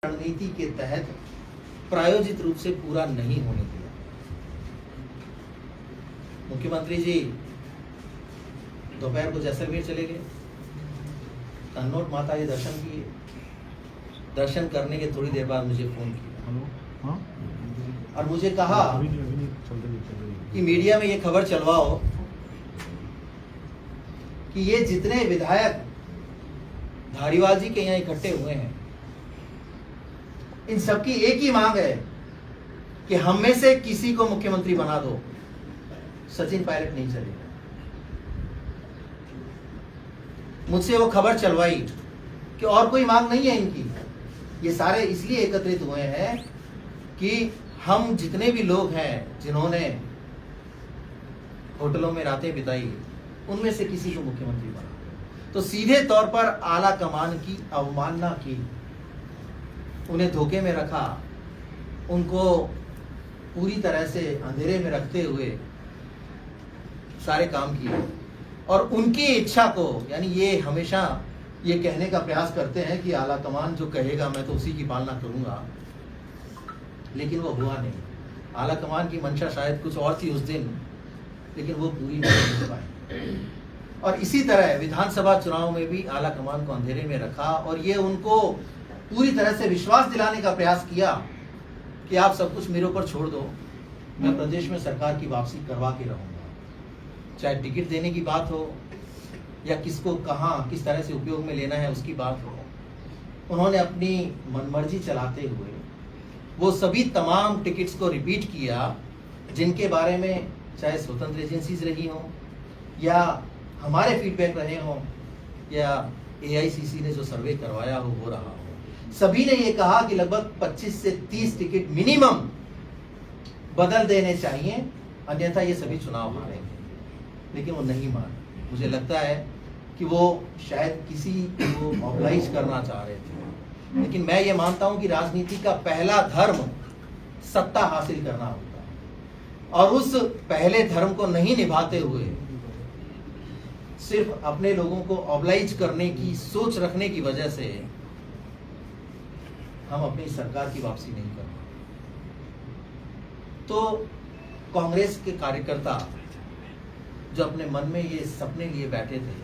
रणनीति के तहत प्रायोजित रूप से पूरा नहीं होने दिया। मुख्यमंत्री जी दोपहर को जैसलमेर चले गए, कन्नौज माता के दर्शन किए। दर्शन करने के थोड़ी देर बाद मुझे फोन किया और मुझे कहा कि मीडिया में ये खबर चलवाओ कि ये जितने विधायक धारीवाल जी के यहाँ इकट्ठे हुए हैं, इन सबकी एक ही मांग है कि हम में से किसी को मुख्यमंत्री बना दो, सचिन पायलट नहीं चलेगा। मुझसे वो खबर चलवाई कि और कोई मांग नहीं है इनकी। ये सारे इसलिए एकत्रित हुए हैं कि हम जितने भी लोग हैं जिन्होंने होटलों में रातें बिताई, उनमें से किसी को मुख्यमंत्री बना। तो सीधे तौर पर आला कमान की अवमानना की, उन्हें धोखे में रखा, उनको पूरी तरह से अंधेरे में रखते हुए सारे काम किए और उनकी इच्छा को, यानी ये हमेशा ये कहने का प्रयास करते हैं कि आला कमान जो कहेगा मैं तो उसी की पालना करूंगा, लेकिन वो हुआ नहीं। आला कमान की मंशा शायद कुछ और थी उस दिन, लेकिन वो पूरी नहीं हो पाई। और इसी तरह विधानसभा चुनाव में भी आला कमान को अंधेरे में रखा और ये उनको पूरी तरह से विश्वास दिलाने का प्रयास किया कि आप सब कुछ मेरे ऊपर छोड़ दो, मैं प्रदेश में सरकार की वापसी करवा के रहूंगा। चाहे टिकट देने की बात हो या किसको कहाँ किस तरह से उपयोग में लेना है उसकी बात हो, उन्होंने अपनी मनमर्जी चलाते हुए वो सभी तमाम टिकट्स को रिपीट किया जिनके बारे में चाहे स्वतंत्र एजेंसीज रही हों या हमारे फीडबैक रहे हों या AICC ने जो सर्वे करवाया हो रहा हो। सभी ने ये कहा कि लगभग 25 से 30 टिकट मिनिमम बदल देने चाहिए, अन्यथा ये सभी चुनाव हारेंगे। लेकिन वो नहीं माने। मुझे लगता है कि वो शायद किसी को ऑब्लाइज करना चाह रहे थे, लेकिन मैं ये मानता हूं कि राजनीति का पहला धर्म सत्ता हासिल करना होता है और उस पहले धर्म को नहीं निभाते हुए सिर्फ अपने लोगों को ऑब्लाइज करने की सोच रखने की वजह से हम अपनी सरकार की वापसी नहीं कर पाए। तो कांग्रेस के कार्यकर्ता जो अपने मन में ये सपने लिए बैठे थे